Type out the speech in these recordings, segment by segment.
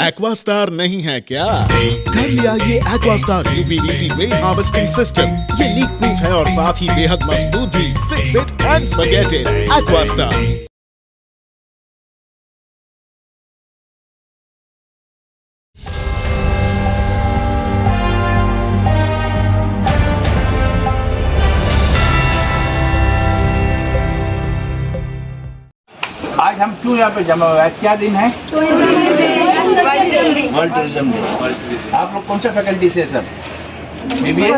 Aquastar नहीं है क्या? घर ले आइए Aquastar UPVC rain harvesting system. ये लीक प्रूफ है और साथ ही बेहद मजबूत भी। Fix it and forget it. Aquastar. आज हम क्यों यहाँ पे जमा हुए? आज क्या दिन है? World tourism day. आप लोग कौन सा फैकल्टी से सर? BBA,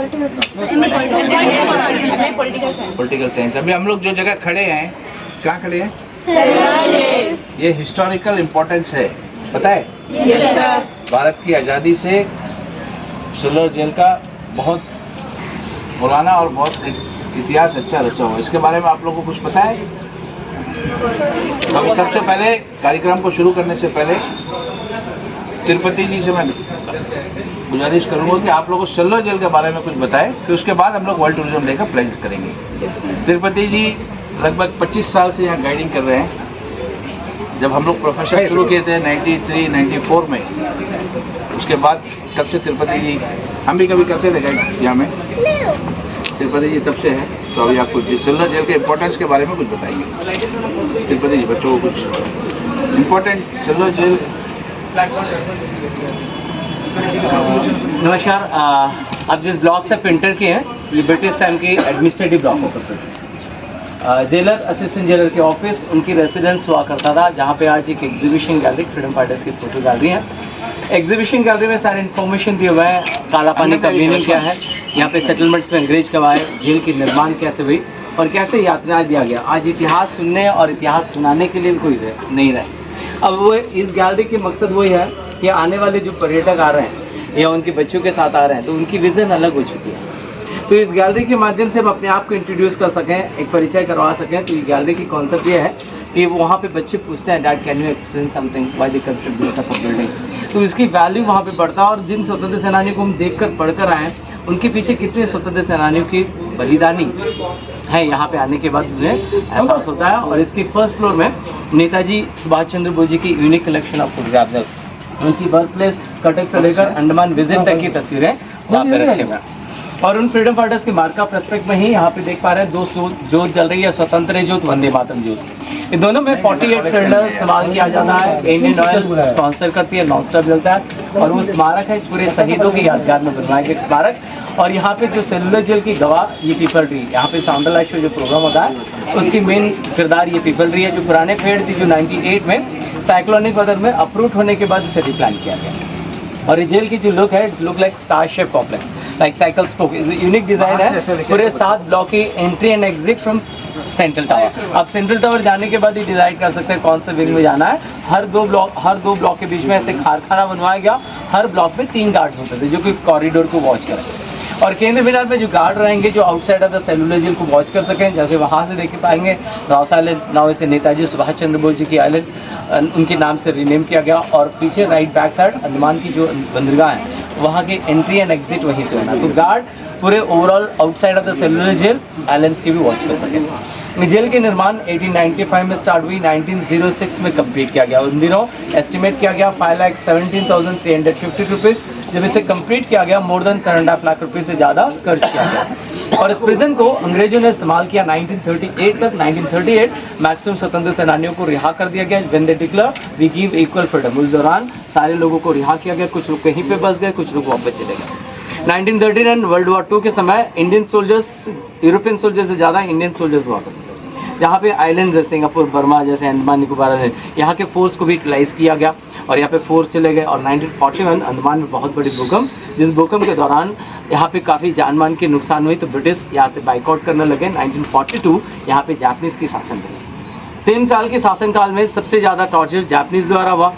political science. अभी हम लोग जो जगह खड़े हैं, कहाँ खड़े हैं? ये हिस्टोरिकल इम्पोर्टेंस है, पता है? भारत की आज़ादी से सेलुलर जेल का बहुत पुराना और बहुत इतिहास अच्छा रचा हुआ। इसके बारे में आप लोगों को कुछ पता है? तो अभी सबसे पहले कार्यक्रम को शुरू करने से पहले तिरुपति जी से मैं गुजारिश करूंगा कि आप लोगों को सेलुलर जेल के बारे में कुछ बताएं, फिर उसके बाद हम लोग वर्ल्ड टूरिज्म डे का प्लान करेंगे। तिरुपति जी लगभग 25 साल से यहाँ गाइडिंग कर रहे हैं। जब हम लोग प्रोफेशन शुरू किए थे 93-94 में, उसके बाद तब से तिरुपति जी, हम भी कभी करते थे गाइड यहाँ में, तिरुपति जी तब से है। तो अभी आपको सेलुलर जेल के इम्पोर्टेंस के बारे में कुछ बताइए तिरुपति जी, बच्चों को कुछ इम्पोर्टेंट सेलुलर जेल। नमस्कार। आप जिस ब्लॉक से एंटर किए हैं, ये ब्रिटिश टाइम की एडमिनिस्ट्रेटिव ब्लॉक हुआ करते थे। जेलर, असिस्टेंट जेलर के ऑफिस, उनकी रेसिडेंस हुआ करता था, जहाँ पे आज एक एग्जीबिशन गैलरी, फ्रीडम फाइटर्स की फोटो गैलरी है। एग्जीबिशन गैलरी में सारे इन्फॉर्मेशन दिए हुए हैं। काला पानी का मीनिंग क्या है, यहाँ पे सेटलमेंट्स में अंग्रेज कब आए, जेल की निर्माण कैसे हुई और कैसे यातना दिया गया। आज इतिहास सुनने और इतिहास सुनाने के लिए भी कोई नहीं रहे। अब वो इस गैलरी की मकसद वही है कि आने वाले जो पर्यटक आ रहे हैं या उनके बच्चों के साथ आ रहे हैं, तो उनकी विजन अलग हो चुकी है। तो इस गैलरी के माध्यम से हम अपने आप को इंट्रोड्यूस कर सकें, एक परिचय करवा सकें। तो ये गैलरी की कॉन्सेप्ट ये है कि वहाँ पे बच्चे पूछते हैं, dad can you explain something, why they construct this type of building. तो इसकी वैल्यू वहाँ पे बढ़ता है। और जिन स्वतंत्र सेनानियों को हम देखकर पढ़कर आए, उनके पीछे कितने स्वतंत्र सेनानियों की बलिदानी है, यहाँ पे आने के बाद उन्हें एहसास होता है। और इसकी फर्स्ट फ्लोर में नेताजी सुभाष चंद्र बोस जी की यूनिक कलेक्शन ऑफ फोटोग्राफ्स है। उनकी बर्थ प्लेस कटक से लेकर अंडमान विजिट तक की तस्वीरें वहाँ पे रखे हुए हैं। और उन फ्रीडम फाइटर्स के मार्का प्रोस्पेक्ट में ही यहाँ पे देख पा रहे हैं दो जोत जल रही है, स्वतंत्र जोत, वंदे मातरम जोत। इन दोनों में 48 सिलेंडर इस्तेमाल किया जाता है। इंडियन ऑयल स्पॉन्सर करती है, नॉन स्टॉप जलता है। और वो स्मारक है पूरे शहीदों की यादगार में बनवाया गया स्मारक। और यहाँ पे जो सेलुलर जेल की गवाह, ये पीपल ट्री, यहाँ पे साउंडर लाइट शो जो प्रोग्राम होता है, उसकी मेन किरदार ये पीपल ट्री है, जो पुराने पेड़ थी, जो 98 में साइक्लोनिक वेदर में अप्रूट होने के बाद इसे रिप्लांट किया गया। और ये जेल की जो लुक है, it's look like star shape complex, like cycle spoke. Unique design है। पूरे 7 ब्लॉक की entry and exit from central tower. आप सेंट्रल टावर जाने के बाद ही डिसाइड कर सकते हैं कौन से विंग में जाना है। हर दो ब्लॉक के बीच में ऐसे कारखाना बनवाया गया। हर ब्लॉक में 3 गार्ड्स होते थे जो कि कॉरिडोर को वॉच करें। और केंद्र मीनार में जो गार्ड रहेंगे, जो outside of the cellular jail को वॉच कर सकें, जैसे वहाँ से देख पाएंगे रॉस आइलैंड, नाउ इसे नेताजी सुभाष चंद्र बोस जी की आइलैंड उनके नाम से रीनेम किया गया। और पीछे राइट बैक साइड अंडमान की जो बंदरगाह है, वहाँ की एंट्री एंड एग्जिट वहीं से होना। तो गार्ड पूरे overall outside of the cellular jail islands की भी वॉच कर सकें। जेल के निर्माण 1895 में स्टार्ट हुई, 1906 में कंप्लीट किया गया। उन दिनों एस्टिमेट किया गया 5,17,350 रुपीज़। जब इसे कंप्लीट किया गया, मोर देन 7.5 लाख रुपए से ज़्यादा खर्च किया गया। और इस प्रिजन को अंग्रेजों ने इस्तेमाल किया 1938 तक। 1938 मैक्सिमम स्वतंत्र सेनानियों को रिहा कर दिया गया। When they declare we give equal freedom, उस दौरान सारे लोगों को रिहा किया गया। कुछ लोग कहीं पे बस गए, कुछ लोग वापस चले गए। 1939 वर्ल्ड वॉर 2 के समय इंडियन सोल्जर्स, यूरोपियन सोल्जर्स से ज़्यादा इंडियन सोल्जर्स हुआ करते थे। जहाँ पे आइलैंड जैसे सिंगापुर, बर्मा जैसे अंडमान निकोबार है, यहाँ के फोर्स को भी यूटिलाइज किया गया और यहाँ पे फोर्स चले गए। और 1941 अंडमान में बहुत बड़ी भूकंप, जिस भूकंप के दौरान यहाँ पे काफ़ी जानमाल की नुकसान हुई, तो ब्रिटिश यहाँ से बाइकआउट करने लगे। 1942 यहाँ पे जापानीज की शासन रही। 3 साल के शासनकाल में सबसे ज़्यादा टॉर्चर जापानीज द्वारा हुआ।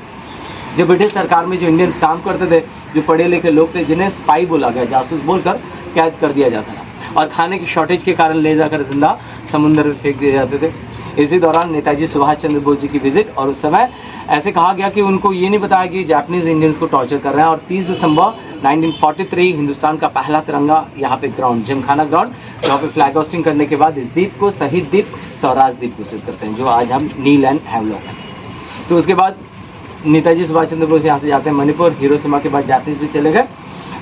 जो ब्रिटिश सरकार में जो इंडियंस काम करते थे, जो पढ़े लिखे लोग थे, जिन्हें स्पाई बोला गया, जासूस बोलकर कैद कर दिया जाता था। और खाने की शॉर्टेज के कारण ले जाकर जिंदा समुद्र में फेंक दिए जाते थे। इसी दौरान नेताजी सुभाष चंद्र बोस जी की विजिट, और उस समय ऐसे कहा गया कि उनको ये नहीं बताया कि जापानीज इंडियंस को टॉर्चर कर रहे हैं। और 30 दिसंबर 1943 हिंदुस्तान का पहला तिरंगा यहाँ पे ग्राउंड, जिमखाना ग्राउंड, जहाँ पे फ्लैग होस्टिंग करने के बाद इस द्वीप को शहीद द्वीप, स्वराज द्वीप घोषित करते हैं, जो आज हम नील एंड हैवलॉक हैं। तो उसके बाद नेताजी सुभाष चंद्र बोस यहाँ से जाते हैं मणिपुर, हिरोशिमा के बाद जापानीज भी चले गए।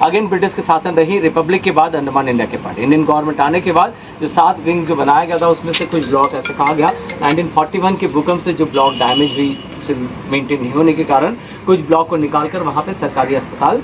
अगेन ब्रिटिश के शासन रही, रिपब्लिक के बाद अंडमान इंडिया के पार्ट, इंडियन गवर्नमेंट आने के बाद जो 7 विंग जो बनाया गया था उसमें से कुछ ब्लॉक ऐसे कहा गया 1941 के भूकंप से जो ब्लॉक डैमेज हुई, से मेंटेन नहीं होने के कारण कुछ ब्लॉक को निकालकर वहाँ पे सरकारी अस्पताल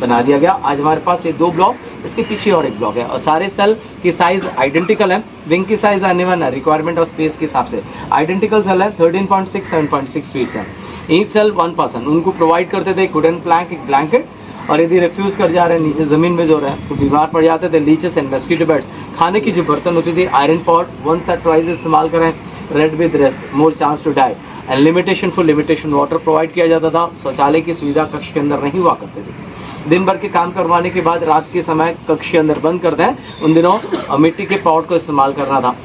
बना दिया गया। आज हमारे पास ये 2 ब्लॉक, इसके पीछे और एक ब्लॉक है और सारे सेल की साइज आइडेंटिकल है। विंग की साइज आने वाला रिक्वायरमेंट ऑफ स्पेस के हिसाब से आइडेंटिकल सेल है, 13.6 7.6 फीट है। ईच सेल 1 पर्सन, उनको प्रोवाइड करते थे एक वुडन प्लैंक, एक ब्लैंकेट, और यदि रिफ्यूज कर जा रहे हैं नीचे जमीन में जो रहे तो बीमार पड़ जाते थे। लीचेस एंड मस्कीटो बैट्स, खाने की जो बर्तन होती थी आयरन पॉट 1 सेट ट्वाइस इस्तेमाल करें, red with rest, more chance to die and limitation water provide किया जाता था। शौचालय की सुविधा कक्ष के अंदर नहीं हुआ करते थे। दिन भर के काम करवाने के बाद रात के समय कक्ष के अंदर बंद कर दें, उन दिनों मिट्टी के पॉट को इस्तेमाल करना था।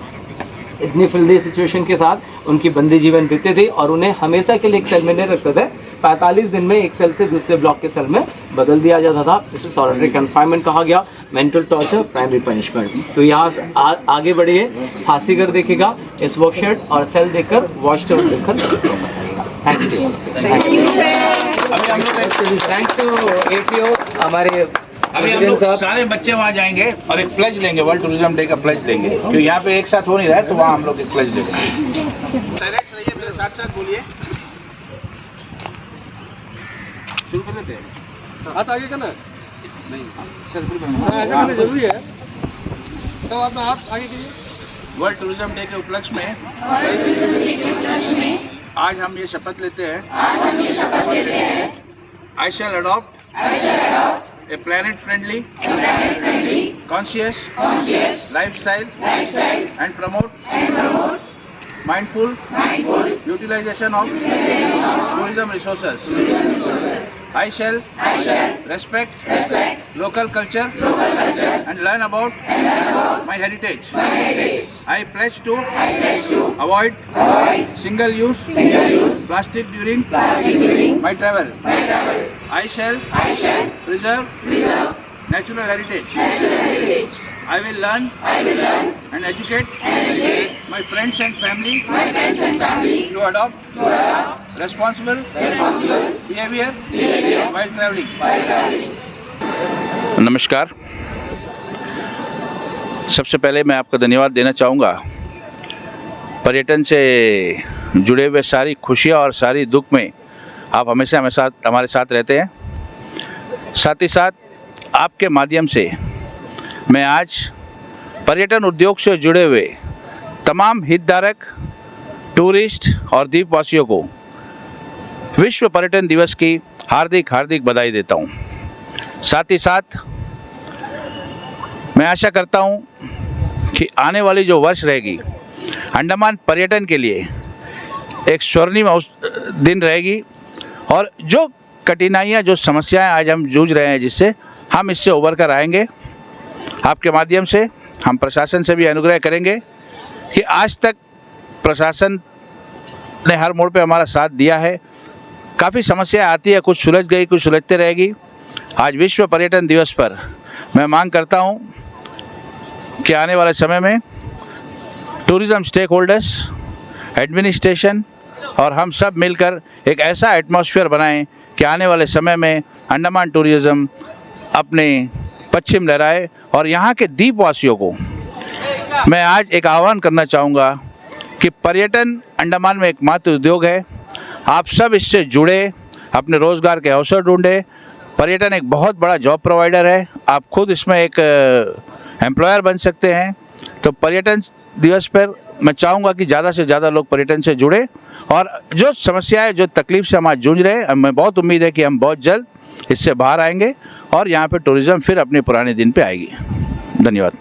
इतनी फिल्दी सिचुएशन के साथ उनकी बंदी जीवन बीते थे और उन्हें हमेशा के लिए एक सेल में नहीं रखते थे। 45 दिन में एक सेल से दूसरे ब्लॉक के सेल में बदल दिया जाता था। इसे सॉलिटरी कन्फाइनमेंट कहा गया, मेंटल टॉर्चर, प्राइमरी पनिशमेंट। तो यहाँ से आगे बढ़िए, फांसी कर देखेगा, इस वर्कशॉट और सेल देखकर, वॉच टावर देखकर वापस आएगा। Thank you. Thank you APO हमारे अभी हम लोग सारे बच्चे वहाँ जाएंगे और एक प्लेज लेंगे, वर्ल्ड टूरिज्म डे का प्लेज लेंगे, क्योंकि यहाँ पे एक साथ हो नहीं रहा है, तो वहाँ हम लोग एक प्लेज लेंगे। डायरेक्ट रहिए, मेरे साथ साथ बोलिए। शुरू कर लेते हैं, हाथ आगे करना नहीं, ऐसा करना जरूरी है, तो अपना हाथ आगे कीजिए। वर्ल्ड टूरिज्म डे के उपलक्ष्य में आज हम ये शपथ लेते हैं, आई शैल adopt a planet-friendly, conscious lifestyle, and promote mindful utilization of tourism resources. I shall respect local culture and learn about my heritage. I pledge to avoid single-use plastic during my travel. I shall preserve natural heritage. I will learn and educate my friends and family to adopt responsible behavior while traveling. नमस्कार। सबसे पहले मैं आपको धन्यवाद देना चाहूँगा। पर्यटन से जुड़े हुए सारी खुशियाँ और सारी दुख में आप हमेशा हमारे साथ रहते हैं। साथ ही साथ आपके माध्यम से मैं आज पर्यटन उद्योग से जुड़े हुए तमाम हितधारक, टूरिस्ट और द्वीपवासियों को विश्व पर्यटन दिवस की हार्दिक हार्दिक बधाई देता हूँ। साथ ही साथ मैं आशा करता हूँ कि आने वाली जो वर्ष रहेगी अंडमान पर्यटन के लिए एक स्वर्णिम दिन रहेगी और जो कठिनाइयाँ, जो समस्याएं आज हम जूझ रहे हैं, जिससे हम इससे उभर कर आएंगे। आपके माध्यम से हम प्रशासन से भी अनुग्रह करेंगे कि आज तक प्रशासन ने हर मोड़ पे हमारा साथ दिया है। काफ़ी समस्याएं आती है, कुछ सुलझ गई, कुछ सुलझते रहेगी। आज विश्व पर्यटन दिवस पर मैं मांग करता हूं कि आने वाले समय में टूरिज़्म स्टेक होल्डर्स, एडमिनिस्ट्रेशन और हम सब मिलकर एक ऐसा एटमॉस्फेयर बनाएं कि आने वाले समय में अंडमान टूरिज़्म अपने पश्चिम लहराए। और यहाँ के द्वीपवासियों को मैं आज एक आह्वान करना चाहूँगा कि पर्यटन अंडमान में एकमात्र उद्योग है। आप सब इससे जुड़े, अपने रोज़गार के अवसर ढूंढें। पर्यटन एक बहुत बड़ा जॉब प्रोवाइडर है, आप खुद इसमें एक एम्प्लॉयर बन सकते हैं। तो पर्यटन दिवस पर मैं चाहूँगा कि ज़्यादा से ज़्यादा लोग पर्यटन से जुड़े और जो समस्याएं, जो तकलीफ से हम आज जूझ रहे हैं, हमें बहुत उम्मीद है कि हम बहुत जल्द इससे बाहर आएंगे और यहाँ पे टूरिज़्म फिर अपने पुराने दिन पे आएगी। धन्यवाद।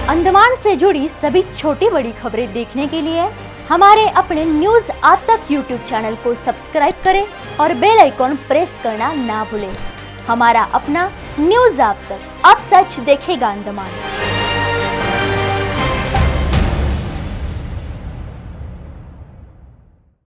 अंडमान से जुड़ी सभी छोटी बड़ी खबरें देखने के लिए हमारे अपने न्यूज आज तक यूट्यूब चैनल को सब्सक्राइब करें और बेल आइकॉन प्रेस करना ना भूलें। हमारा अपना न्यूज आज तक, अब सच देखेगा अंडमान।